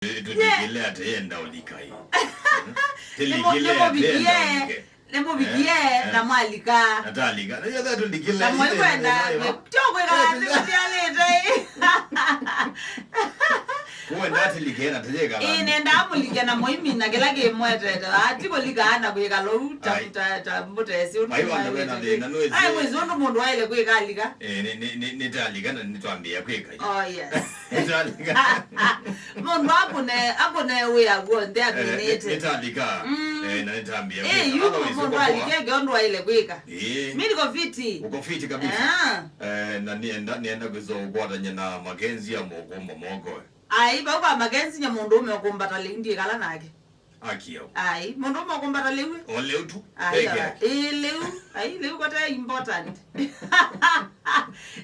Tulikile atenda ulikai. Tulikile atenda ulike. Lembo bigie na mwalika. Natalika. Na yada tulikile. Na mwekwenda. Chokwe kala ndikudialete. Kuenda tulikena tujeka. Nenda amulike na moimi na gelage mwete. Atiko likana kwekalo utafuta mbutesi. Ayo andabena ndena noezi. Ai mwezondo mundu waile kwekalika. Nitalika na nitwambia kweka. Oh yes. Nitalika. Mundu akone we agonde akinete. Nitalika. Na nitambia. Yuko mundu alikege ondo waile kweka. Mimi niko fiti. Uko fiti kabisa. Na nienda kuzogwata nyana magenzi ya mogo. Ai baba magenzi nya munduume ukumbata ndyikala nake. Akio. Ai munduume ukumbata lewe. Oleu tu. Lewe kota important.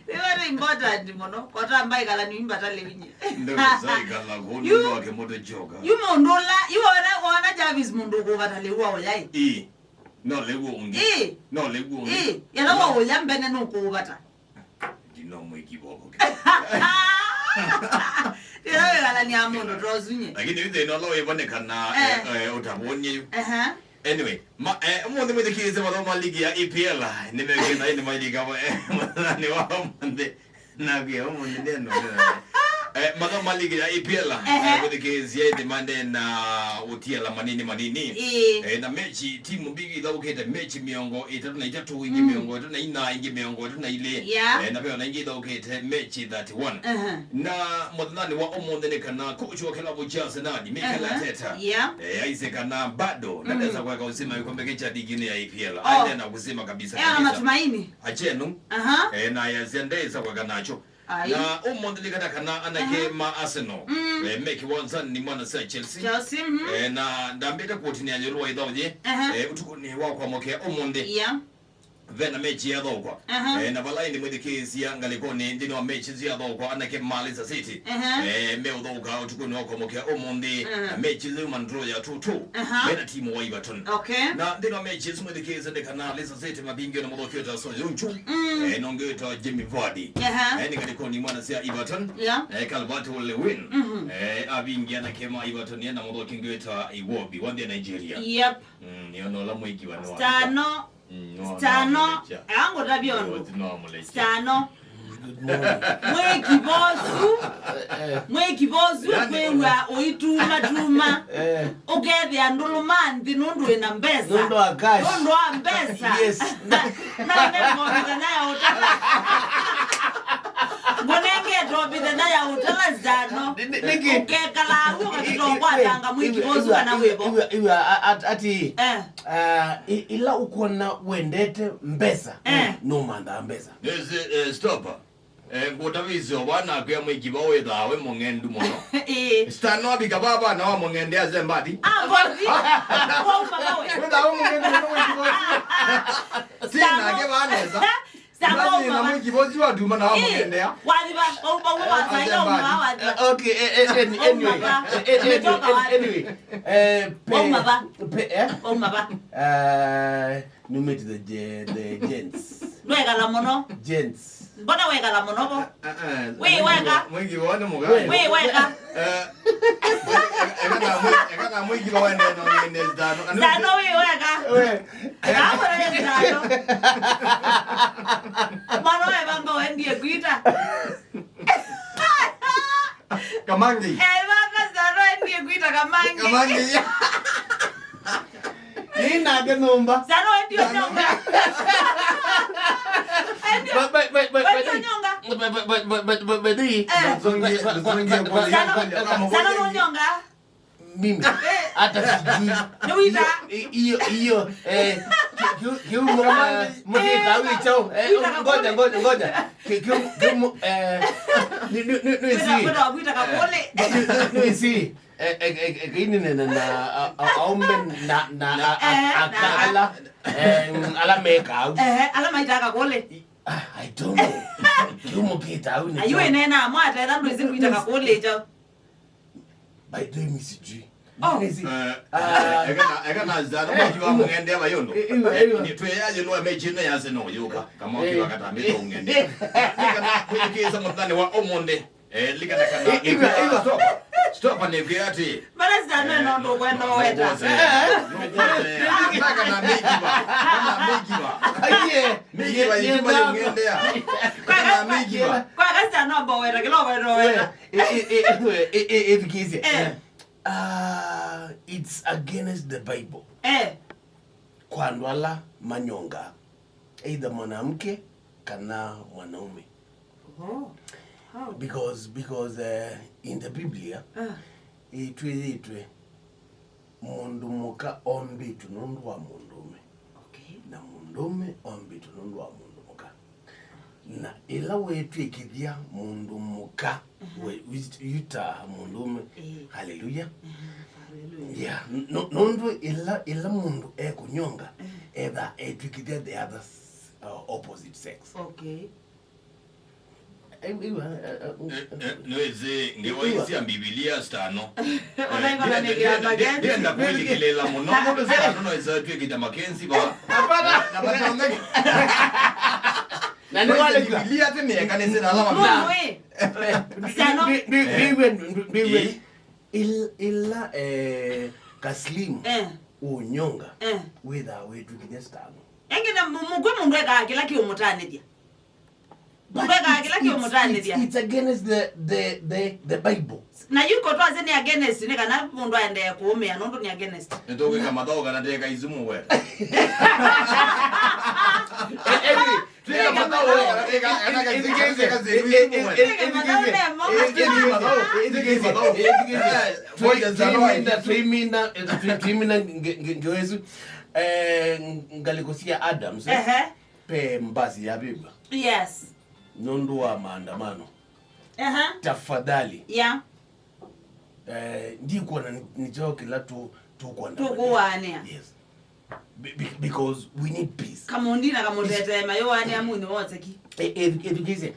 Lewe important mono kota ambaye kala ni imbata lewe. Ndio sai kala gondo wake moto joka. Yumondola wana Javis mundu kubata lewe olai. No lewe ungi. No lewe ungi. Yana wa olyambene no kubata. Dino mwikiboko. Tirawe kala ni amondo trozunye. Lakini hizo inolo ibonekana utabonye. Anyway, mwende kize wa ligi ya EPL. Nimegena ni maligi kama ni wao mwende na pia mwende neno. Madama ligi ya EPL mwende kize ya demande na utiela manini. Na mechi timu bigi la ukete mechi miongo itatu na itatu ingi miongo itatu na ina ingi miongo itatu na ile na pia na ingi la ukete mechi 31 na modani wa omonde kana coach wa klabu cha Arsenal Mikel Arteta aise kana bado nadeza kwa kusema yuko mbekecha ligi ya EPL aende na kusema kabisa kabisa matumaini achenu na yazendeza kwa kanacho na omonde kana anake ma Arsenal make one son ni mwana sa Chelsea na ndambeta kotini ya lwa idoje utukuni wa kwa mokea omonde vena mechi ya dhokwa na balaini mwedekezi ya ngalikoni ndino mechi ya dhokwa anake Malisa City meo dhokwa utukuni wa kwa mokea omonde mechi zuma ndro ya 2-2 vena timu wa Everton na ndino mechi mwedekezi ndeka na Malisa City mabingi na mwedokio ta so yunchu nongeto Jimmy Vardy ngalikoni mwana sia Everton Calvert Lewin abingi anake ma Everton na mwedokio ngeta Iwobi wande Nigeria niono la mwiki wa Stano, ango tabiono. Stano. Mwekibozu kwewa oituma. Ogede andulumandi nundu ena mbesa. Nundu akash. Nundu ambesa. Yes. Na nebo bidana utala. Bonenge to bidana ya utala zano. Ukekala uko kitongwa tanga mwekibozu kana webo. Ati ila ukona wendete mbesa. No manda mbesa. Stop. Ngotavizo bana kwa mwikiba wedawe mongendu mono. Stano abika baba na wa mongende azembadi. Bodi. Kwa baba we. Wedawe mongendu mono mwikiba. Sina ke baneza. Sasa na mwikiba wa duma na wa mongende ya. Wadiba baba wa sayo mwa. Okay, anyway. No meet the gents. Wegala mono. Gents. Mbona wegala mono bo? We wega. Mwingi wana muga. We wega. Ekana mwingi wa wana no nene zdano. Zdano we wega. Abona le zdano. Mano we banga wendie kuita. Kamangi. Banga zdano wendie kuita kamangi. Kamangi. Nina de numba. Zdano wendie nyonga. Mimi hata sijui hiyo kiu mkita wicho ngoja nisi kini na aumbe na akala ala meka ala maitaka kole I don't know. Kiu mkita uni ayu enena mwata enda ndo izingu itaka kole jo by the way misiji ekana zana mwakiwa mungende ya bayondo ni tuyaje lwa mechi na yase no yoka kama wakiwa katambe to mungende ekana kuikiza mutani wa omonde likana kana Stop anegati. Bala sana ndo kwenda weta. Nataka na mikiba. Kama mikiba. Aye. Mikiba yikiba yongendea. Kama mikiba. Kwa kasi anaomba weta kilo weta. Evikize. It's against the Bible. Kwandwala manyonga. Either mwanamke kana mwanaume. Oh. How? Because in the Biblia itwe mundu muka ombitu nundu wa munduume. Okay. Na munduume ombitu nundu wa mundu muka. Na ila wetu ikithia mundu muka yuta munduume. Hallelujah. Hallelujah. Yeah, nundu ila mundu kunyonga either ikithia the other opposite sex. Okay. Noeze ngewaisi ya Biblia stano. Onaingana negira magenzi. Ndienda kuilikilela muno. Muno stano noeze tuekita makenzi ba. Hapana. Na batonge. Na ni wale Biblia teme kanisa na alama Mungu stano. Bibi ila kaslimu unyonga witha wetu kinya stano. Engina mugwe mundu eka kila kiyo mutane dia. It's against the Bible. Na yuko to azeni against ni kana mundu aende kuumia nundu ni against. Nitoke kama dao kana teka izumu we. Teka madao kana teka anaka izumu ngalikosia Adams pe mbazi ya Biblia. Yes. Nundu wa maandamano. Tafadhali. Yeah. Ndiko na nijoke la tu kuandamana. Tukuwania. Yes. Because we need peace. Kamundina kamundete mayo wani amuni wote ki. Education.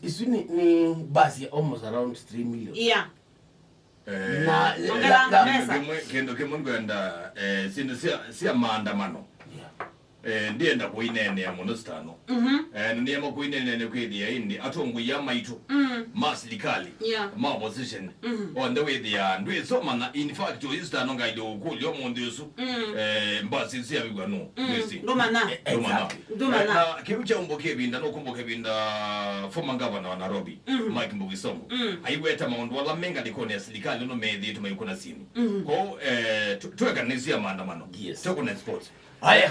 Is ni basi almost around 3 million. Yeah. Kendo kemungwenda sindu sia maandamano. Ndienda kuinene ya monostano. Ndiyema kuinene kwithia indi atongu ya maitu masilikali ma opposition on the way there ndwesoma na in fact oyistano ngaide okulyo mundu yesu mbasi sia bigwano mwesi ndumana kibucha umboke binda no kumboke binda former governor wa Nairobi Mike Mbugisongo aiweta maundu wala menga likoni ya silikali no methi tumayikuna sini ko tuwekanisia maandamano yes tukuna sports haya